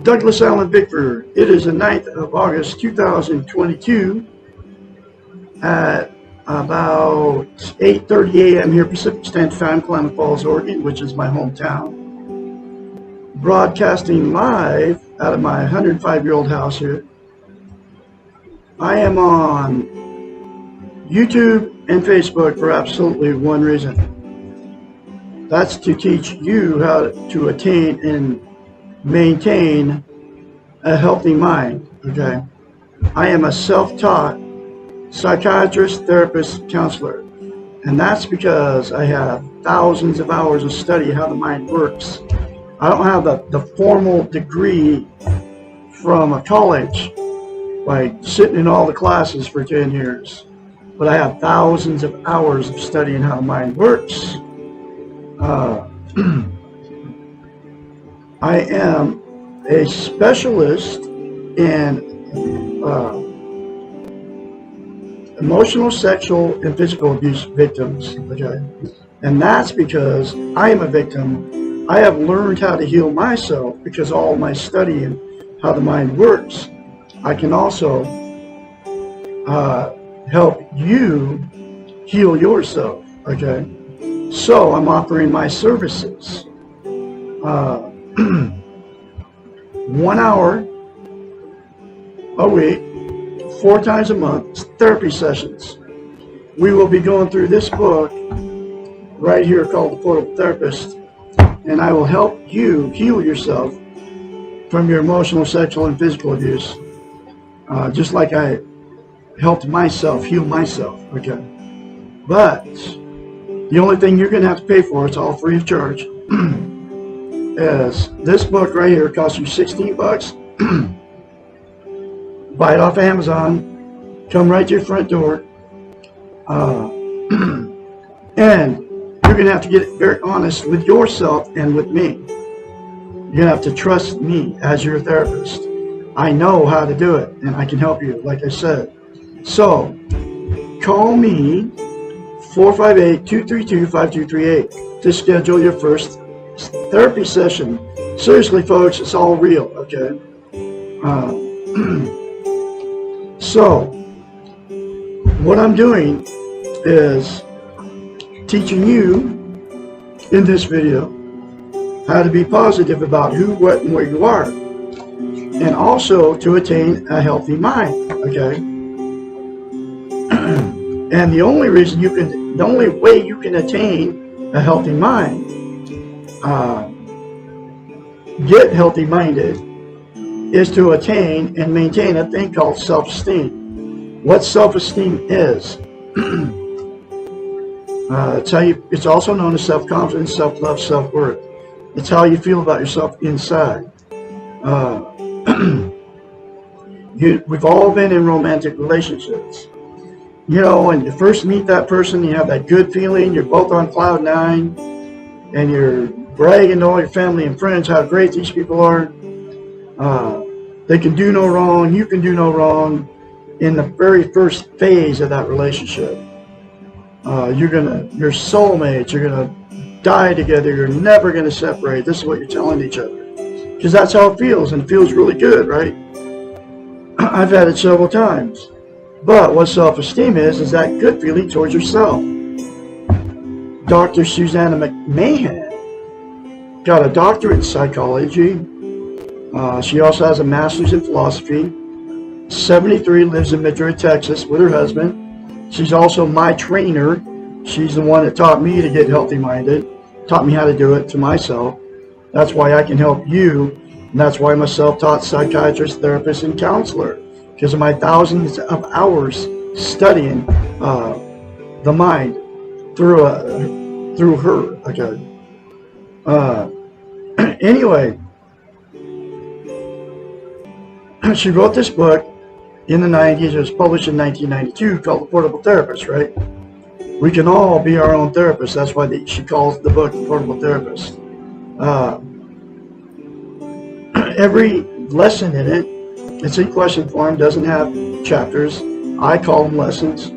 Douglas Allen Bickford. It is the 9th of August 2022 at about 8:30 a.m. here Pacific Standard Time, Klamath Falls, Oregon, which is my hometown. Broadcasting live out of my 105-year-old house here. I am on YouTube and Facebook for absolutely one reason. That's to teach you how to attain and maintain a healthy mind. Okay, I am a self-taught psychiatrist, therapist, counselor, and that's because I have thousands of hours of study how the mind works. I don't have the formal degree from a college, like sitting in all the classes for 10 years, but I have thousands of hours of studying how the mind works. I am a specialist in emotional, sexual, and physical abuse victims. Okay, and that's because I am a victim. I have learned how to heal myself because of all my study and how the mind works. I can also help you heal yourself. Okay, so I'm offering my services. 1 hour a week, 4 times a month, therapy sessions. We will be going through this book right here called The Portable Therapist, and I will help you heal yourself from your emotional, sexual, and physical abuse, just like I helped myself heal myself. Okay, but the only thing you're going to have to pay for, it's all free of charge, is this book right here. Costs you 16 bucks. Buy it off Amazon, come right to your front door, and you're going to have to get very honest with yourself and with me. You're going to have to trust me as your therapist. I know how to do it, and I can help you, like I said. So, call me, 458-232-5238, to schedule your first therapy session. Seriously, folks, it's all real, okay? So, what I'm doing is teaching you in this video how to be positive about who, what, and where you are, and also to attain a healthy mind, okay? And the only way you can attain a healthy mind, get healthy minded, is to attain and maintain a thing called self-esteem. What self-esteem is, it's also known as self-confidence, self-love, self-worth. It's how you feel about yourself inside. We've all been in romantic relationships. You know, when you first meet that person, you have that good feeling, you're both on cloud 9, and you're bragging to all your family and friends how great these people are. They can do no wrong, you can do no wrong. In the very first phase of that relationship, you're soulmates, you're gonna die together, you're never gonna separate. This is what you're telling each other, because that's how it feels, and it feels really good, right? I've had it several times. But what self-esteem is that good feeling towards yourself. Dr. Susanna McMahon got a doctorate in psychology. She also has a master's in philosophy. 73, lives in Madrid, Texas with her husband. She's also my trainer. She's the one that taught me to get healthy minded, taught me how to do it to myself. That's why I can help you, and that's why I'm a self-taught psychiatrist, therapist, and counselor, because of my thousands of hours studying the mind through her. Okay. Anyway, she wrote this book in the 90s. It was published in 1992, called The Portable Therapist, right? We can all be our own therapist. That's why she calls the book The Portable Therapist. Every lesson in it, it's in question form, doesn't have chapters. I call them lessons.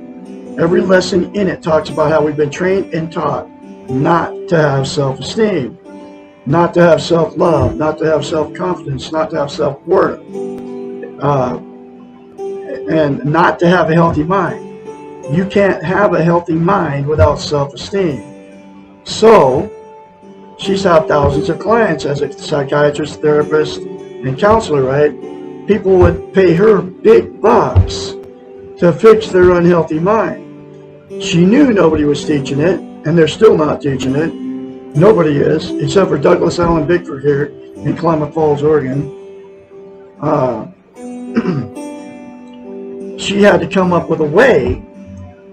Every lesson in it talks about how we've been trained and taught not to have self-esteem. not to have self-love, not to have self-confidence, not to have self-worth, and not to have a healthy mind. You can't have a healthy mind without self-esteem. So, she's had thousands of clients as a psychiatrist, therapist, and counselor, right? People would pay her big bucks to fix their unhealthy mind. She knew nobody was teaching it, and they're still not teaching it. Nobody is, except for Douglas Allen Bickford here in Klamath Falls, Oregon. She had to come up with a way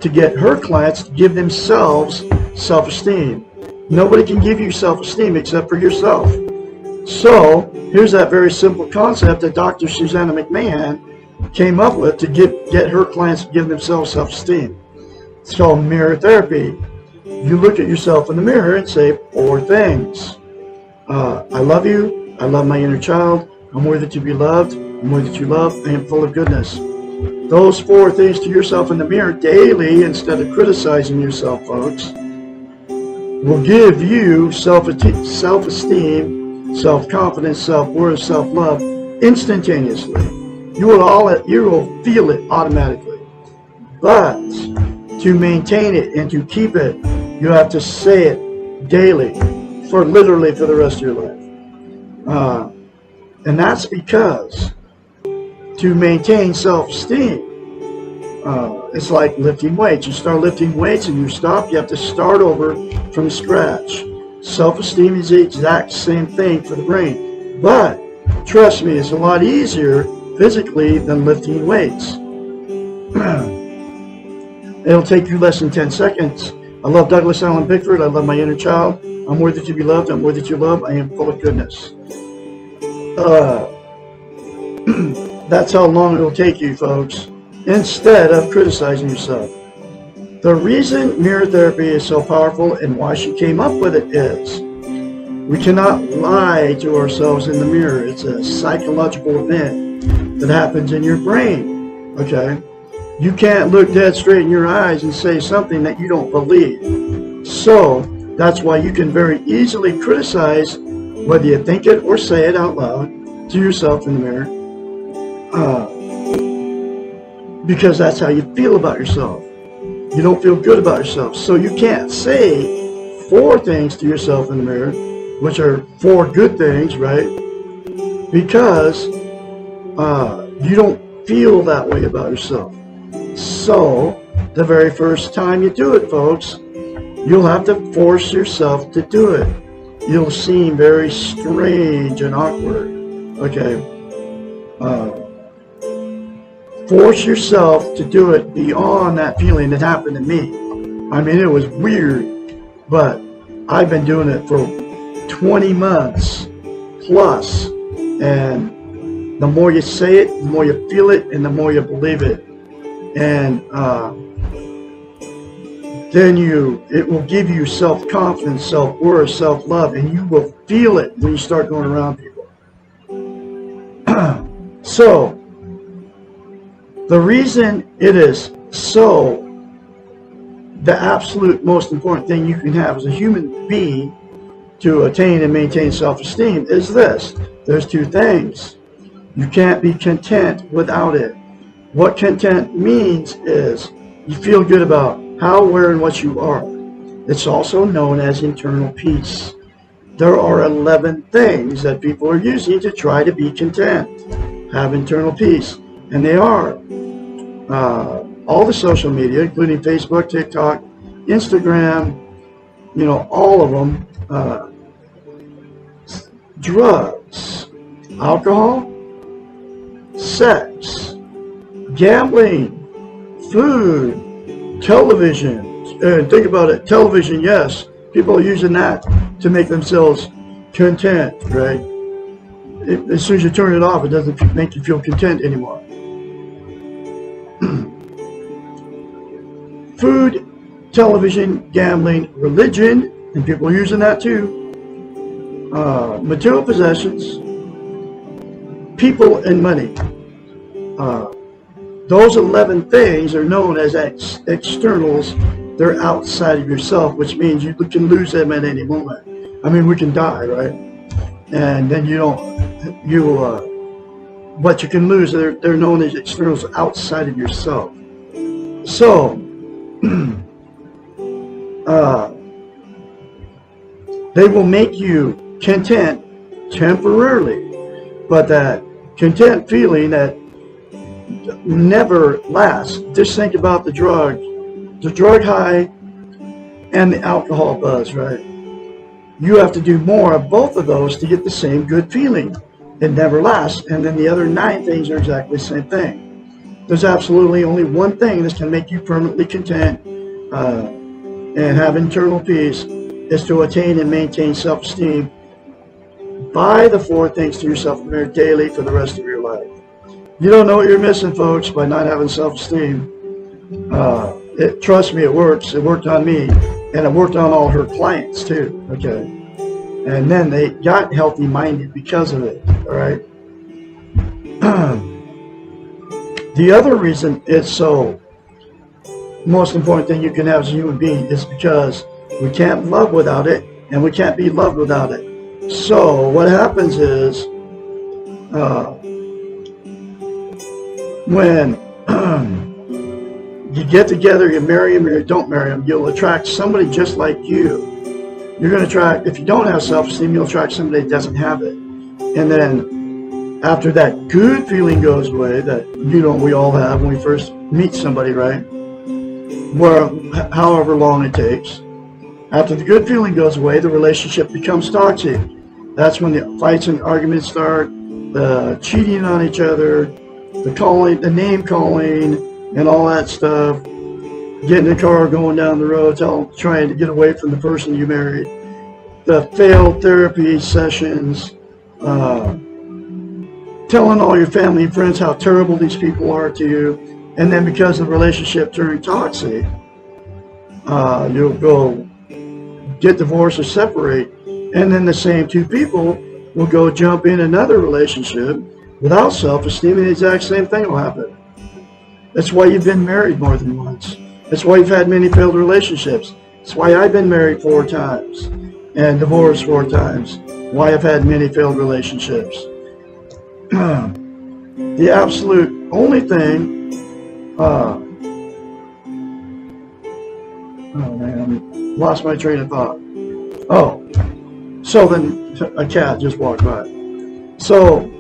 to get her clients to give themselves self-esteem. Nobody can give you self-esteem except for yourself. So here's that very simple concept that Dr. Susanna McMahon came up with to get her clients to give themselves self-esteem. It's called mirror therapy. You look at yourself in the mirror and say 4 things. I love you. I love my inner child. I'm worthy to be loved. I'm worthy to love. I am full of goodness. Those 4 things to yourself in the mirror daily, instead of criticizing yourself, folks, will give you self-esteem, self-confidence, self-worth, self-love instantaneously. You will feel it automatically. But to maintain it and to keep it, you have to say it daily, literally for the rest of your life. And that's because to maintain self-esteem, it's like lifting weights. You start lifting weights and you stop, you have to start over from scratch. Self-esteem is the exact same thing for the brain. But trust me, it's a lot easier physically than lifting weights. It'll take you less than 10 seconds. I love Douglas Allen Bickford. I love my inner child. I'm worthy to be loved. I'm worthy to love. I am full of goodness. That's how long it will take you, folks, instead of criticizing yourself. The reason mirror therapy is so powerful and why she came up with it is we cannot lie to ourselves in the mirror. It's a psychological event that happens in your brain, okay? You can't look dead straight in your eyes and say something that you don't believe. So that's why you can very easily criticize, whether you think it or say it out loud to yourself in the mirror, because that's how you feel about yourself. You don't feel good about yourself. So you can't say 4 things to yourself in the mirror, which are 4 good things, right? Because you don't feel that way about yourself. So the very first time you do it, folks, you'll have to force yourself to do it. You'll seem very strange and awkward. Okay. Force yourself to do it beyond that feeling that happened to me. I mean, it was weird, but I've been doing it for 20 months plus, and the more you say it, the more you feel it, and the more you believe it. And then it will give you self-confidence, self-worth, self-love, and you will feel it when you start going around people. So, the reason it is the absolute most important thing you can have as a human being to attain and maintain self-esteem is this. There's 2 things. You can't be content without it. What content means is you feel good about how, where, and what you are. It's also known as internal peace. There are 11 things that people are using to try to be content, have internal peace, and they are all the social media, including Facebook, TikTok, Instagram, all of them, drugs, alcohol, sex, gambling, food, television. And think about it, television, yes, people are using that to make themselves content, right? As soon as you turn it off, it doesn't make you feel content anymore. Food, television, gambling, religion, and people are using that too. Material possessions, people, and money. Those 11 things are known as externals. They're outside of yourself, which means you can lose them at any moment. I mean, we can die, right? And then what you can lose, they're known as externals outside of yourself. So, they will make you content temporarily, but that content feeling that never lasts. Just think about the drug high and the alcohol buzz, right? You have to do more of both of those to get the same good feeling. It never lasts. And then the other 9 things are exactly the same thing. There's absolutely only one thing that can make you permanently content and have internal peace, is to attain and maintain self-esteem by the 4 things to yourself in the mirror daily for the rest of your life. You don't know what you're missing, folks, by not having self-esteem. Trust me, it works. It worked on me, and it worked on all her clients too. Okay, and then they got healthy-minded because of it. All right. The other reason it's so most important thing you can have as a human being is because we can't love without it, and we can't be loved without it. So what happens is, when you get together, you marry them or you don't marry them, you'll attract somebody just like you. You're going to attract, if you don't have self-esteem, you'll attract somebody that doesn't have it. And then after that good feeling goes away, that we all have when we first meet somebody, right? Where, however long it takes. After the good feeling goes away, the relationship becomes toxic. That's when the fights and arguments start, the cheating on each other, the name calling, and all that stuff. Getting in the car, going down the road, trying to get away from the person you married. The failed therapy sessions, telling all your family and friends how terrible these people are to you, and then because the relationship turned toxic, you'll go get divorced or separate, and then the same 2 people will go jump in another relationship without self-esteem, and the exact same thing will happen. That's why you've been married more than once. That's why you've had many failed relationships. That's why I've been married 4 times and divorced 4 times. Why I've had many failed relationships. The absolute only thing, oh man, I lost my train of thought. Oh, so then a cat just walked by. So,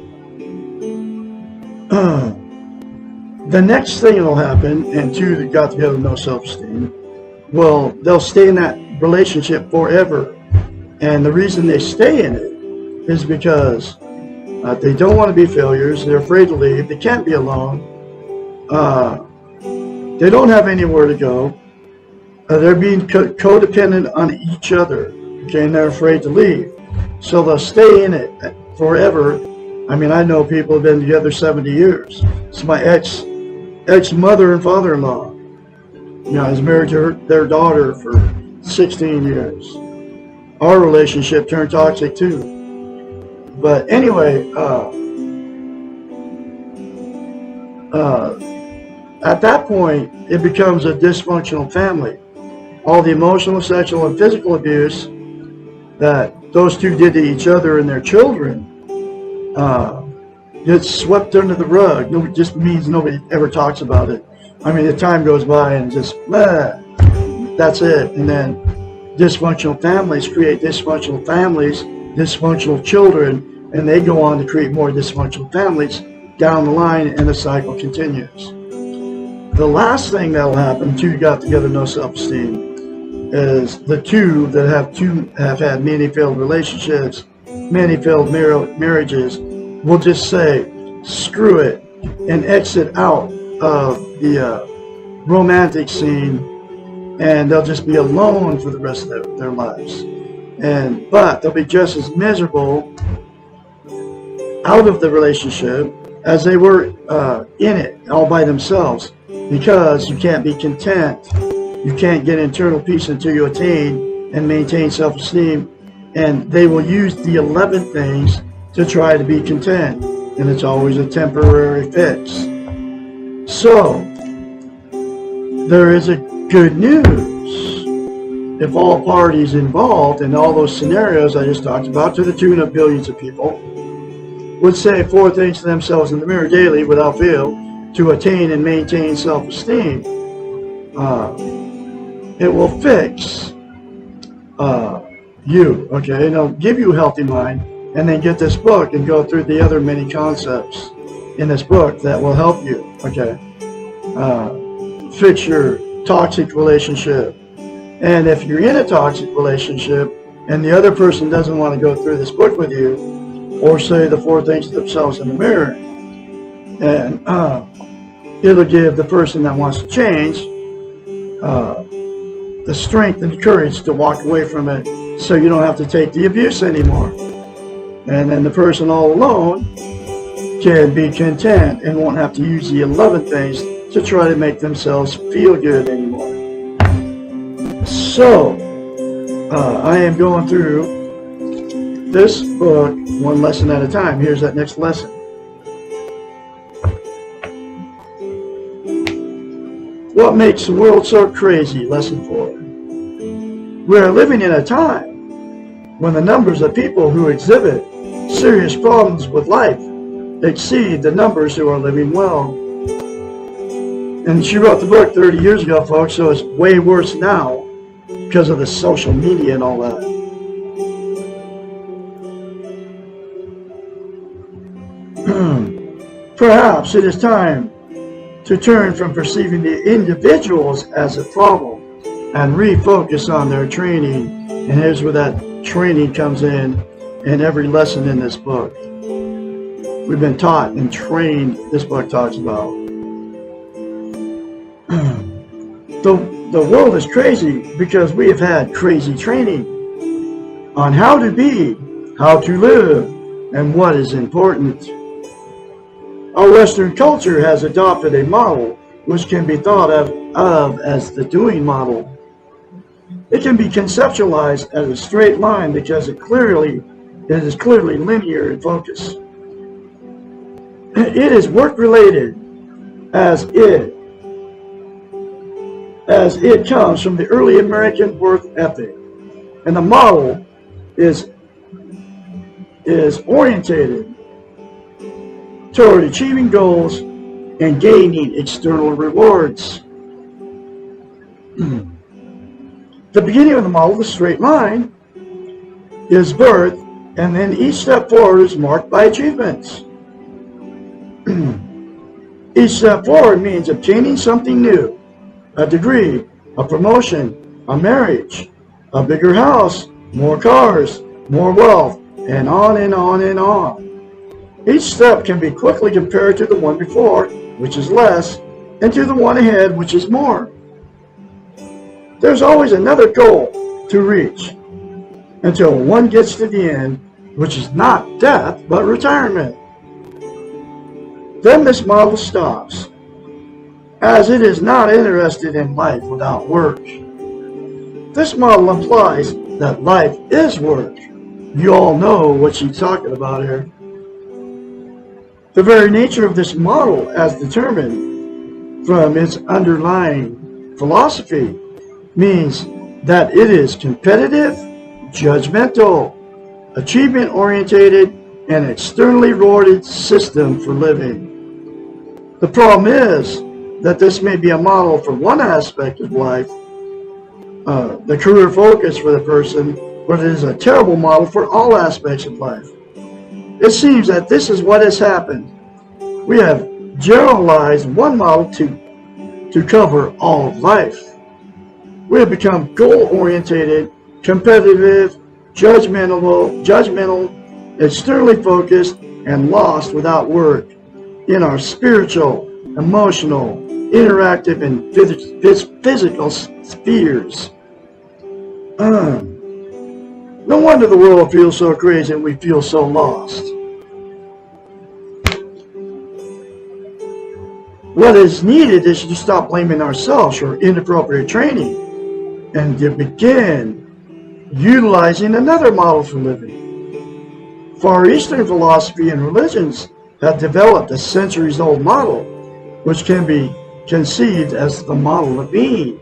the next thing that'll happen, and 2 that got together with no self-esteem, well, they'll stay in that relationship forever. And the reason they stay in it is because they don't want to be failures. They're afraid to leave. They can't be alone. They don't have anywhere to go. They're being codependent on each other. Okay, and they're afraid to leave. So they'll stay in it forever. I mean, I know people have been together 70 years. It's my ex-mother and father-in-law. I was married to their daughter for 16 years. Our relationship turned toxic too. But anyway, at that point, it becomes a dysfunctional family. All the emotional, sexual, and physical abuse that those 2 did to each other and their children gets swept under the rug. It just means nobody ever talks about it. I mean, the time goes by and just, that's it. And then dysfunctional families create dysfunctional families, dysfunctional children, and they go on to create more dysfunctional families down the line, and the cycle continues. The last thing that will happen, 2 got together, no self-esteem, is the 2 that have had many failed relationships, many failed marriages, will just say, screw it, and exit out of the romantic scene, and they'll just be alone for the rest of their lives. But they'll be just as miserable out of the relationship as they were in it, all by themselves, because you can't be content. You can't get internal peace until you attain and maintain self-esteem, and they will use the 11 things to try to be content, and it's always a temporary fix. So, there is a good news. if all parties involved in all those scenarios I just talked about, to the tune of billions of people, would say 4 things to themselves in the mirror daily without fail to attain and maintain self-esteem, it will fix you, okay? And it'll give you a healthy mind, and then get this book and go through the other many concepts in this book that will help you, okay? Fix your toxic relationship. And if you're in a toxic relationship and the other person doesn't want to go through this book with you, or say the 4 things to themselves in the mirror, and it'll give the person that wants to change the strength and the courage to walk away from it, so you don't have to take the abuse anymore. And then the person all alone can be content and won't have to use the 11 things to try to make themselves feel good anymore. So, I am going through this book one lesson at a time. Here's that next lesson. What makes the world so crazy? Lesson 4. We are living in a time when the numbers of people who exhibit serious problems with life exceed the numbers who are living well. And she wrote the book 30 years ago, folks, so it's way worse now because of the social media and all that. Perhaps it is time to turn from perceiving the individuals as a problem and refocus on their training. And here's where that training comes in every lesson in this book. We've been taught and trained, this book talks about. The world is crazy because we have had crazy training on how to be, how to live, and what is important. Our Western culture has adopted a model which can be thought of as the doing model. It can be conceptualized as a straight line because it is clearly linear in focus. It is work-related as it comes from the early American work ethic, and the model is orientated toward achieving goals and gaining external rewards. The beginning of the model, the straight line, is birth, and then each step forward is marked by achievements. Each step forward means obtaining something new, a degree, a promotion, a marriage, a bigger house, more cars, more wealth, and on and on and on. Each step can be quickly compared to the one before, which is less, and to the one ahead, which is more. There's always another goal to reach until one gets to the end, which is not death, but retirement. Then this model stops, as it is not interested in life without work. This model implies that life is work. You all know what she's talking about here. The very nature of this model, as determined from its underlying philosophy, means that it is competitive, judgmental, achievement-oriented, and externally rewarded system for living. The problem is that this may be a model for one aspect of life, the career focus for the person, but it is a terrible model for all aspects of life. It seems that this is what has happened. We have generalized one model to cover all of life. We have become goal-oriented, competitive, judgmental, externally focused, and lost without work in our spiritual, emotional, interactive, and physical spheres. No wonder the world feels so crazy and we feel so lost. What is needed is to stop blaming ourselves for inappropriate training and to begin utilizing another model for living. Far Eastern philosophy and religions have developed a centuries-old model which can be conceived as the model of being.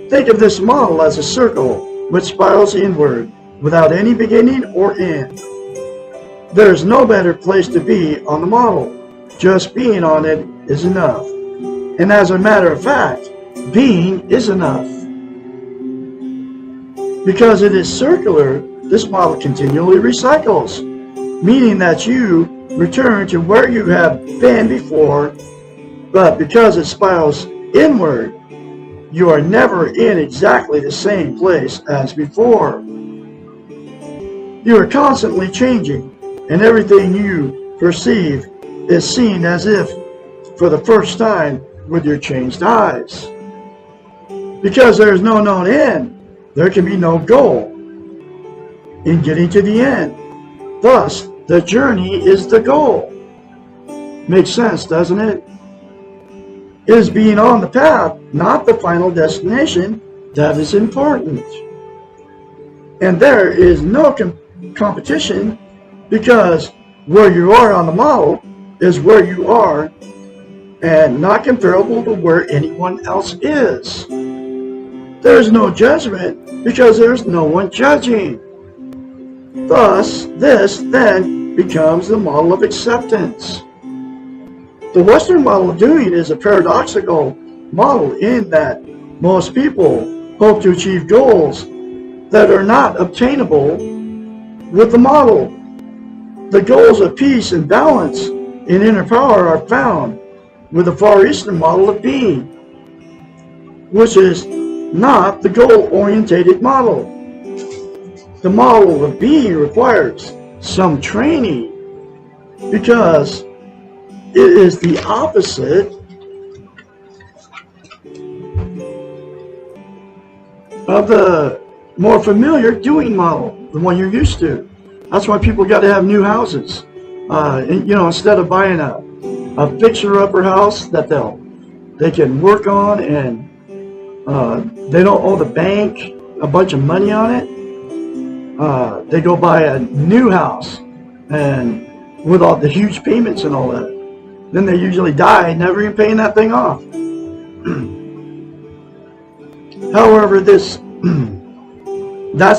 Think of this model as a circle which spirals inward without any beginning or end. There is no better place to be on the model. Just being on it is enough. And as a matter of fact, being is enough. Because it is circular, this model continually recycles, meaning that you return to where you have been before, but because it spirals inward, you are never in exactly the same place as before. You are constantly changing, and everything you perceive is seen as if for the first time with your changed eyes. Because there is no known end, there can be no goal in getting to the end. Thus, the journey is the goal. Makes sense, doesn't it? It is being on the path, not the final destination, that is important. And there is no competition, because where you are on the model is where you are and not comparable to where anyone else is. There is no judgment because there is no one judging. Thus, this then becomes the model of acceptance. The Western model of doing is a paradoxical model in that most people hope to achieve goals that are not obtainable with the model. The goals of peace and balance and inner power are found with the Far Eastern model of being, which is not the goal-orientated model. The model of being requires some training because it is the opposite of the more familiar doing model, the one you're used to. That's why people got to have new houses. Instead of buying a fixer-upper house that they can work on and they don't owe the bank a bunch of money on it. They go buy a new house and with all the huge payments and all that. Then they usually die never even paying that thing off. However, that's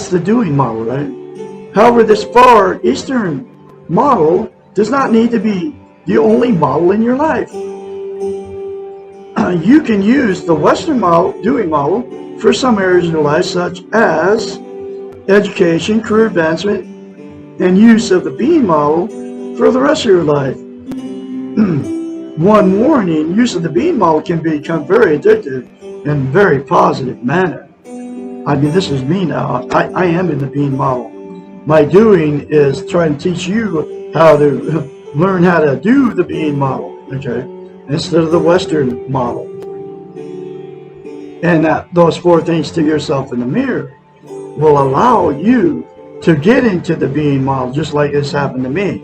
the doing model, right? However, this Far Eastern model does not need to be the only model in your life. You can use the Western model, doing model, for some areas in your life, such as education, career advancement, and use of the being model for the rest of your life. One warning, use of the being model can become very addictive in a very positive manner. I mean, this is me now. I am in the being model. My doing is trying to teach you how to learn how to do the being model, okay, instead of the Western model. And those 4 things to yourself in the mirror will allow you to get into the being model, just like this happened to me.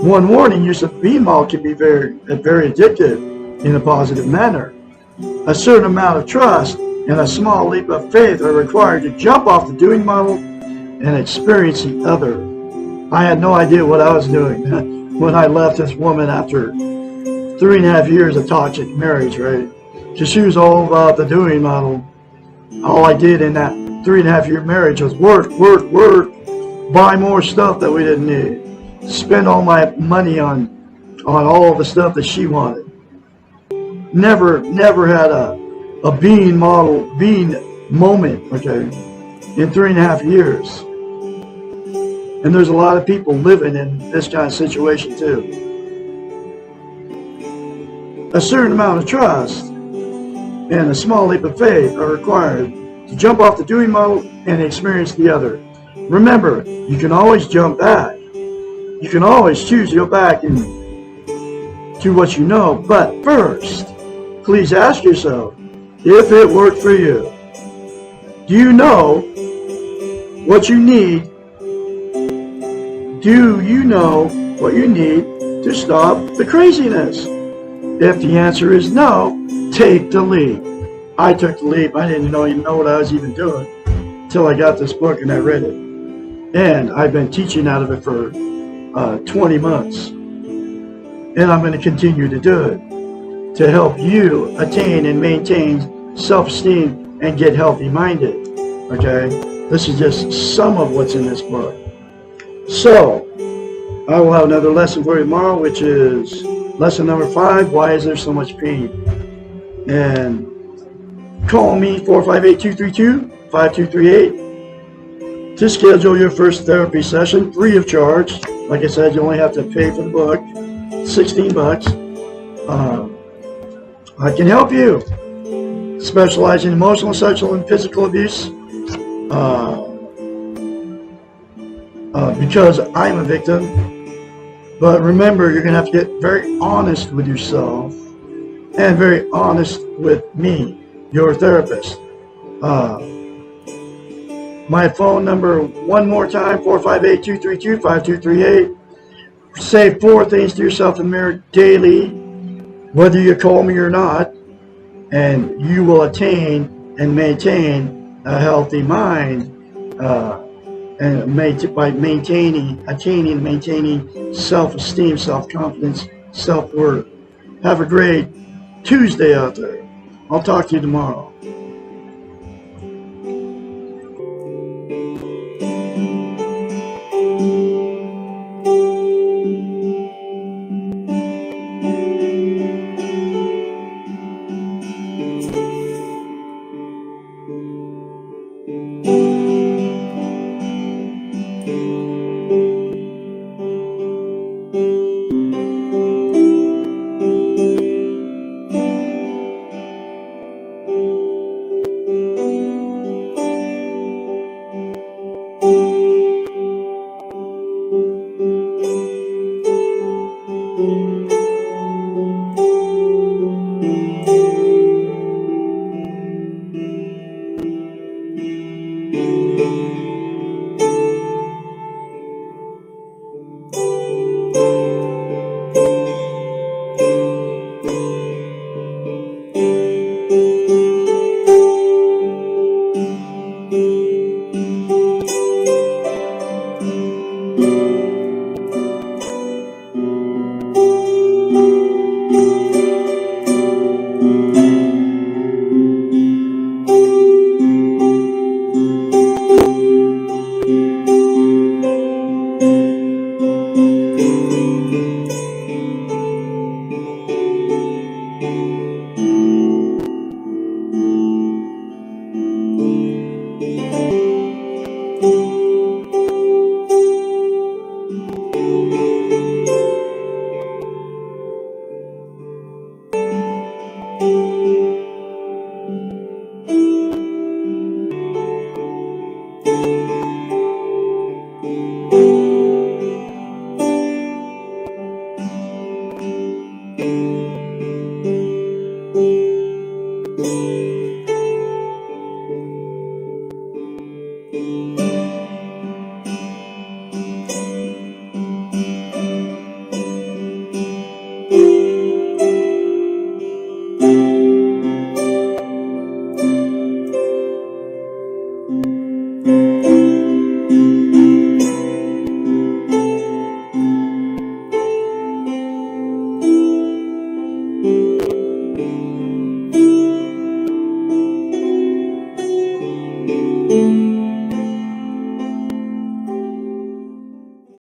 One warning, use of being model can be very addictive in a positive manner. A certain amount of trust and a small leap of faith are required to jump off the doing model and experience the other. I had no idea what I was doing when I left this woman after 3.5 years of toxic marriage, right? Because she was all about the doing model. All I did in that 3.5-year marriage was work, buy more stuff that we didn't need, spend all my money on all the stuff that she wanted. Never had a being model, being moment, okay, in 3.5 years. And there's a lot of people living in this kind of situation too. A certain amount of trust and a small leap of faith are required to jump off the doing model and experience the other. Remember, you can always jump back. You can always choose to go back to what you know. But first, please ask yourself if it worked for you. Do you know what you need? Do you know what you need to stop the craziness? If the answer is no, take the leap. I took the leap. I didn't even know what I was even doing until I got this book and I read it. And I've been teaching out of it for 20 months. And I'm going to continue to do it. to help you attain and maintain self-esteem and get healthy-minded. Okay? This is just some of what's in this book. So, I will have another lesson for you tomorrow, which is lesson number 5, why is there so much pain? And call me, 458-232-5238, to schedule your first therapy session, free of charge. Like I said, you only have to pay for the book, $16. I can help you. Specialize in emotional, sexual, and physical abuse. Because I'm a victim. But remember, you're going to have to get very honest with yourself and very honest with me, your therapist. My phone number, one more time, 458-232-5238. Say 4 things to yourself in the mirror daily, whether you call me or not, and you will attain and maintain a healthy mind, and by attaining and maintaining self-esteem, self-confidence, self-worth. Have a great Tuesday out there. I'll talk to you tomorrow.